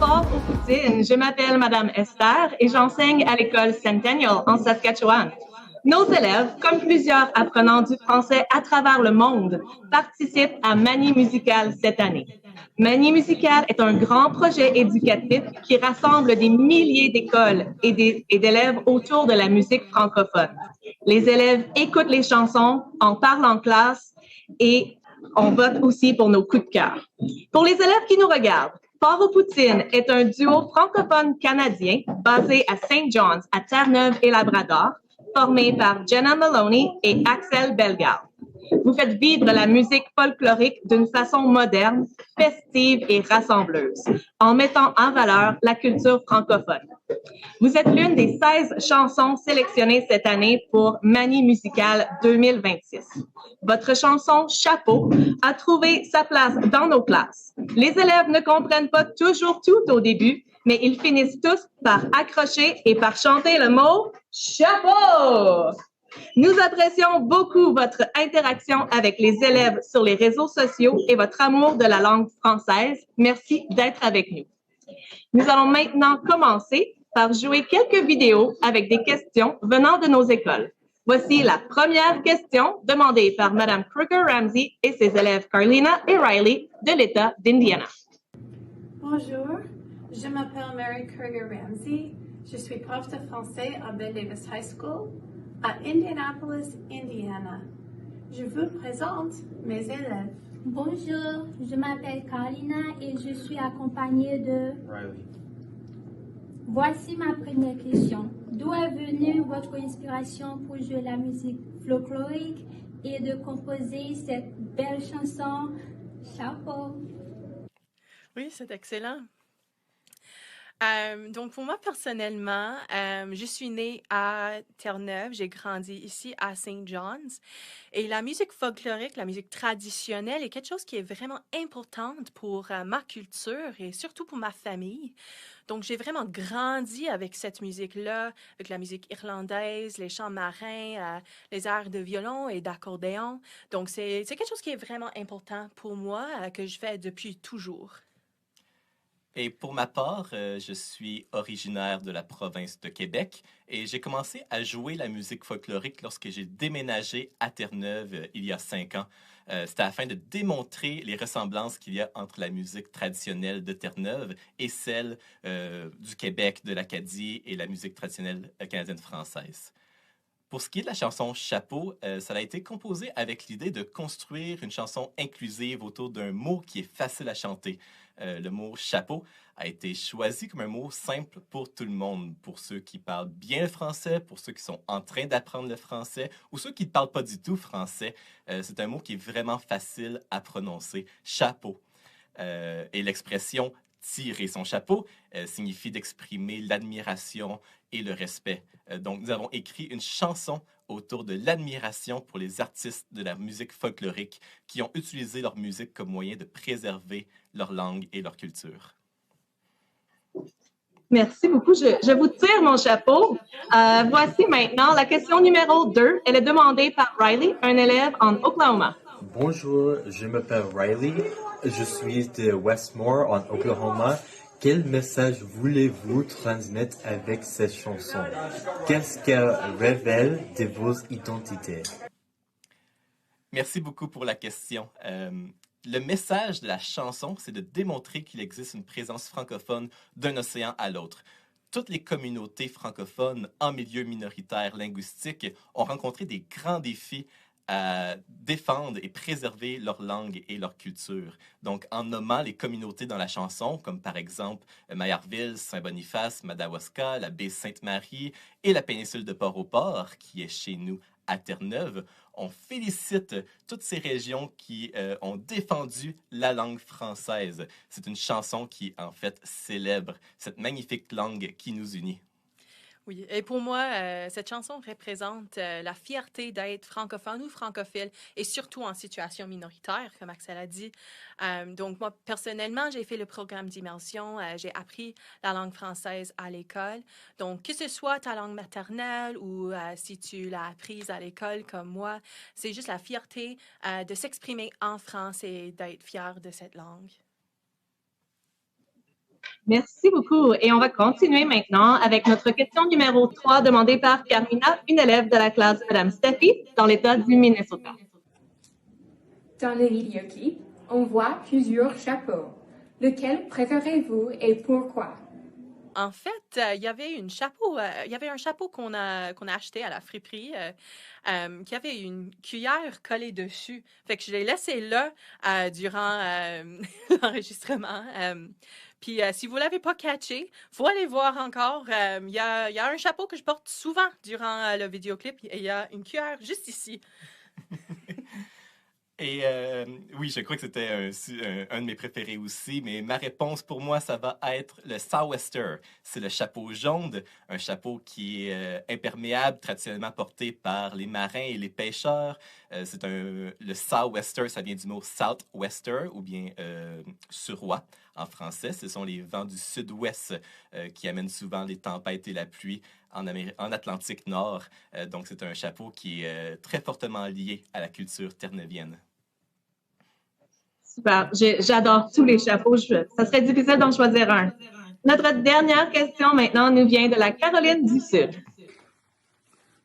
Fort aux Poutines. Je m'appelle Madame Esther et j'enseigne à l'école Centennial en Saskatchewan. Nos élèves, comme plusieurs apprenants du français à travers le monde, participent à Manie musicale cette année. Manie musicale est un grand projet éducatif qui rassemble des milliers d'écoles et d'élèves autour de la musique francophone. Les élèves écoutent les chansons, en parlent en classe et on vote aussi pour nos coups de cœur. Pour les élèves qui nous regardent, Fort aux Poutines est un duo francophone canadien basé à St. John's, à Terre-Neuve et Labrador, formé par Jenna Maloney et Axel Belgal. Vous faites vivre la musique folklorique d'une façon moderne, festive et rassembleuse, en mettant en valeur la culture francophone. Vous êtes l'une des 16 chansons sélectionnées cette année pour Manie musicale 2026. Votre chanson Chapeau a trouvé sa place dans nos classes. Les élèves ne comprennent pas toujours tout au début, mais ils finissent tous par accrocher et par chanter le mot Chapeau! Nous apprécions beaucoup votre interaction avec les élèves sur les réseaux sociaux et votre amour de la langue française. Merci d'être avec nous. Nous allons maintenant commencer par jouer quelques vidéos avec des questions venant de nos écoles. Voici la première question demandée par Mme Kruger-Ramsey et ses élèves Carlina et Riley de l'État d'Indiana. Bonjour, je m'appelle Mary Kruger-Ramsey. Je suis prof de français à Belle Davis High School à Indianapolis, Indiana. Je vous présente mes élèves. Bonjour, je m'appelle Carlina et je suis accompagnée de Riley. Voici ma première question. D'où est venue votre inspiration pour jouer la musique folklorique et de composer cette belle chanson Chapeau? Oui, c'est excellent. Donc, pour moi, personnellement, je suis née à Terre-Neuve. J'ai grandi ici à St. John's. Et la musique folklorique, la musique traditionnelle est quelque chose qui est vraiment importante pour ma culture et surtout pour ma famille. Donc, j'ai vraiment grandi avec cette musique-là, avec la musique irlandaise, les chants marins, les airs de violon et d'accordéon. Donc, c'est quelque chose qui est vraiment important pour moi, que je fais depuis toujours. Et pour ma part, je suis originaire de la province de Québec et j'ai commencé à jouer la musique folklorique lorsque j'ai déménagé à Terre-Neuve il y a 5 ans. C'était afin de démontrer les ressemblances qu'il y a entre la musique traditionnelle de Terre-Neuve et celle du Québec, de l'Acadie et la musique traditionnelle canadienne-française. Pour ce qui est de la chanson Chapeau, ça a été composé avec l'idée de construire une chanson inclusive autour d'un mot qui est facile à chanter. Le mot chapeau a été choisi comme un mot simple pour tout le monde, pour ceux qui parlent bien le français, pour ceux qui sont en train d'apprendre le français ou ceux qui ne parlent pas du tout français. C'est un mot qui est vraiment facile à prononcer, chapeau. Et l'expression tirer son chapeau signifie d'exprimer l'admiration et le respect. Donc, nous avons écrit une chanson autour de l'admiration pour les artistes de la musique folklorique qui ont utilisé leur musique comme moyen de préserver leur langue et leur culture. Merci beaucoup. Je vous tire mon chapeau. Voici maintenant la question numéro 2. Elle est demandée par Riley, un élève en Oklahoma. Bonjour, je m'appelle Riley. Je suis de Westmore, en Oklahoma. Quel message voulez-vous transmettre avec cette chanson? Qu'est-ce qu'elle révèle de vos identités? Merci beaucoup pour la question. Le message de la chanson, c'est de démontrer qu'il existe une présence francophone d'un océan à l'autre. Toutes les communautés francophones en milieu minoritaire linguistique ont rencontré des grands défis à défendre et préserver leur langue et leur culture. Donc, en nommant les communautés dans la chanson, comme par exemple Maillardville, Saint-Boniface, Madawaska, la baie Sainte-Marie et la péninsule de Port-au-Port, qui est chez nous à Terre-Neuve, on félicite toutes ces régions qui ont défendu la langue française. C'est une chanson qui, en fait, célèbre cette magnifique langue qui nous unit. Oui, et pour moi, cette chanson représente la fierté d'être francophone ou francophile, et surtout en situation minoritaire, comme Axel a dit. Donc, moi, personnellement, j'ai fait le programme d'immersion, j'ai appris la langue française à l'école. Donc, que ce soit ta langue maternelle ou si tu l'as apprise à l'école comme moi, c'est juste la fierté de s'exprimer en français et d'être fier de cette langue. Merci beaucoup. Et on va continuer maintenant avec notre question numéro 3 demandée par Carmina, une élève de la classe de Mme Steffi dans l'État du Minnesota. Dans le vidéoclip, on voit plusieurs chapeaux. Lequel préférez-vous et pourquoi? En fait, il y avait un chapeau qu'on a acheté à la friperie qui avait une cuillère collée dessus. Fait que je l'ai laissé là durant l'enregistrement. Puis si vous l'avez pas catché, faut aller voir encore. Il y a un chapeau que je porte souvent durant le vidéoclip et il y a une cuillère juste ici. Et oui, je crois que c'était un de mes préférés aussi, mais ma réponse pour moi, ça va être le sou'wester. C'est le chapeau jaune, un chapeau qui est imperméable, traditionnellement porté par les marins et les pêcheurs. Le sou'wester, ça vient du mot southwester ou bien suroît en français. Ce sont les vents du sud-ouest qui amènent souvent les tempêtes et la pluie en Atlantique Nord. Donc, c'est un chapeau qui est très fortement lié à la culture terre-neuvienne. Super. J'adore tous les chapeaux. Ça serait difficile d'en choisir un. Notre dernière question maintenant nous vient de la Caroline du Sud.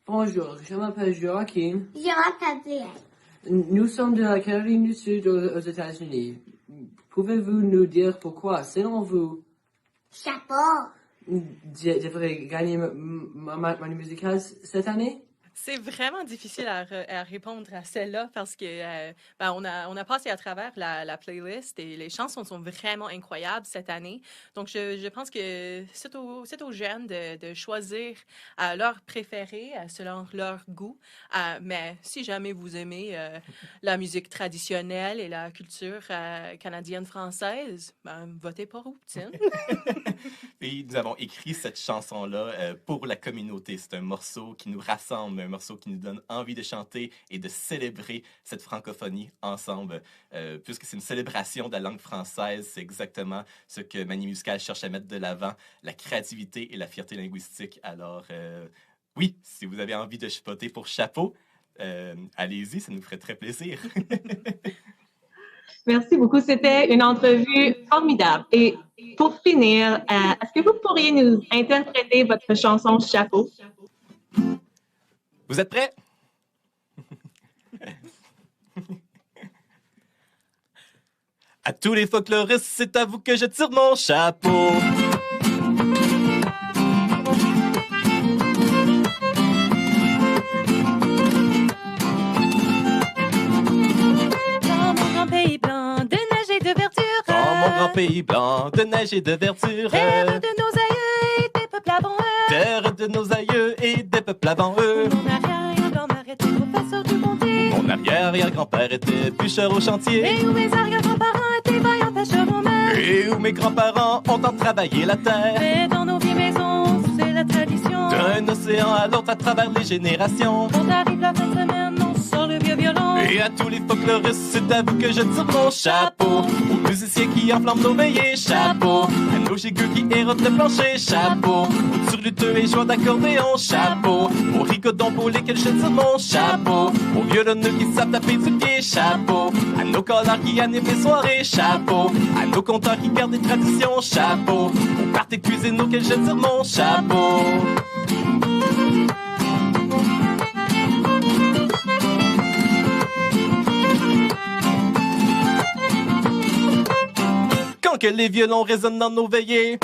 Bonjour, je m'appelle Joachim. Je m'appelle Brian. Nous sommes de la Caroline du Sud aux États-Unis. Pouvez-vous nous dire pourquoi, selon vous, Chapeau. devrais gagner ma musicale cette année? C'est vraiment difficile à répondre à celle-là parce que on a passé à travers la playlist et les chansons sont vraiment incroyables cette année. Donc, je pense que c'est aux jeunes de choisir leur préféré selon leur goût. Mais si jamais vous aimez la musique traditionnelle et la culture canadienne-française, votez pour Routine. Et nous avons écrit cette chanson-là pour la communauté. C'est un morceau qui nous rassemble, un morceau qui nous donne envie de chanter et de célébrer cette francophonie ensemble. Puisque c'est une célébration de la langue française, c'est exactement ce que Manie Musicale cherche à mettre de l'avant, la créativité et la fierté linguistique. Alors, oui, si vous avez envie de voter pour Chapeau, allez-y, ça nous ferait très plaisir. Merci beaucoup. C'était une entrevue formidable. Et pour finir, est-ce que vous pourriez nous interpréter votre chanson Chapeau? Vous êtes prêts? À tous les folkloristes, c'est à vous que je tire mon chapeau. Dans mon grand pays blanc de neige et de verdure. Dans mon grand pays blanc de neige et de verdure. Terre de nos aïeux et des peuples avant eux. Terre de nos aïeux et des peuples avant eux. Mon arrière-grand-mère était professeur du comté. Mon arrière-grand-père était bûcheur au chantier. Et où mes arrière-grands-parents étaient vaillants pêcheurs en mer. Et où mes grands-parents ont tant travaillé la terre. Mais dans nos vieilles maisons, c'est la tradition. D'un océan à l'autre à travers les générations. Quand arrive la fin de semaine, on sort le vieux violon. Et à tous les folkloristes, c'est à vous que je tire mon chapeau. Aux musiciens qui enflamment nos veillées, chapeau. À nos gigots qui érodent le plancher, chapeau. Aux surlutteux et joueurs d'accordéon, chapeau. Aux rigodons pour lesquels je tire mon chapeau. Aux violonneux qui savent taper du pied, chapeau. À nos collards qui animent les soirées, chapeau. À nos compteurs qui gardent des traditions, chapeau. Aux parties de cuisine auxquelles je tire mon chapeau. Quand que les violons résonnent dans nos veillées,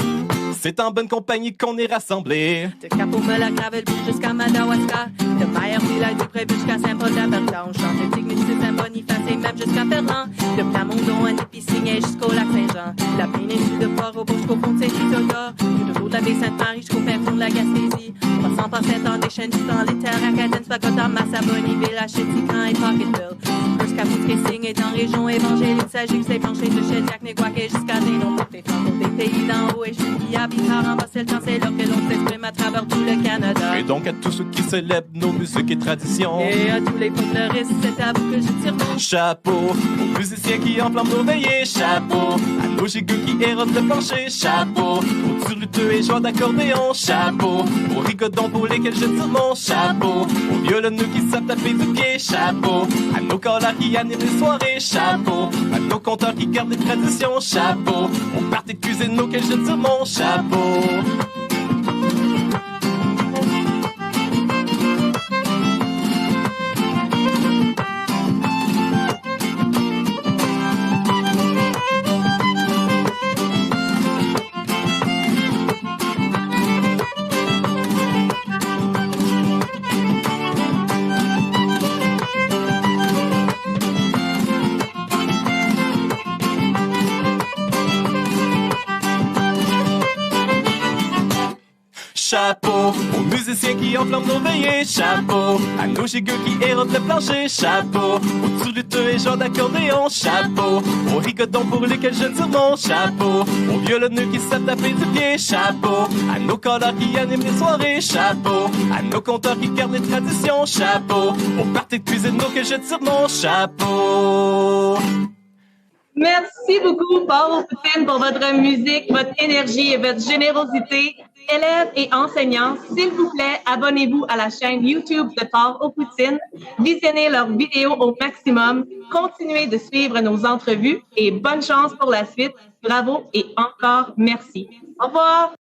c'est en bonne compagnie qu'on est rassemblés. De Cap-au-Mel à Gravelbourg jusqu'à Madawaska, de Maillard-Village du Prévu jusqu'à Saint-Paul-d'Aberta, on chante de Tignes de Saint-Boniface et même jusqu'à Ferland, de Plamondon à Népissing jusqu'au lac Saint-Jean, la péninsule de Port-au-Beau jusqu'au pont de Saint-Victoria, tout autour de la baie Sainte-Marie jusqu'au fin fond de la Gaspésie, passant par Saint-Anne, des Chênes, dans les terres acadiennes, Spacotin, Massabonnie, Village, Chétican et Pocketville. First Caput-Tracing est en région évangélique, Saint-Gilles, c'est plancher de Chediac, Néguac et jusqu'à Dénon, pour tes femmes, pour des pays d'en haut et Juliab, guitare en basse, c'est le temps, c'est l'heure que l'on s'exprime à travers tout le Canada. Et donc à tous ceux qui célèbrent nos musiques et traditions. Et à tous les folkloristes, c'est à vous que je tire mon Chapeau aux musiciens qui enflamment nos veillées. Chapeau à nos gigots qui érodent le plancher. Chapeau aux turluteux et joueurs d'accordéon. Chapeau aux rigodons pour lesquels je tire mon chapeau. Aux violonneux qui savent taper du pied. Chapeau à nos chorales qui animent les soirées. Chapeau à nos conteurs qui gardent les traditions. Chapeau aux parties de cuisine auxquelles je tire mon chapeau. Chapeau aux musiciens qui enflamment nos veillées. Chapeau à nos gigots qui érodent le plancher. Chapeau aux turluteux et joueurs d'accordéon. Chapeau aux rigodons pour lesquels je tire mon chapeau. Aux violonneux qui savent taper du pied. Chapeau à nos chorales qui animent les soirées. Chapeau à nos conteurs qui gardent les traditions. Chapeau aux parties de cuisine auxquelles je tire mon chapeau. Merci beaucoup, Paul Poutine, pour votre musique, votre énergie et votre générosité. Élèves et enseignants, s'il vous plaît, abonnez-vous à la chaîne YouTube de Paul Poutine. Visionnez leurs vidéos au maximum. Continuez de suivre nos entrevues et bonne chance pour la suite. Bravo et encore merci. Au revoir.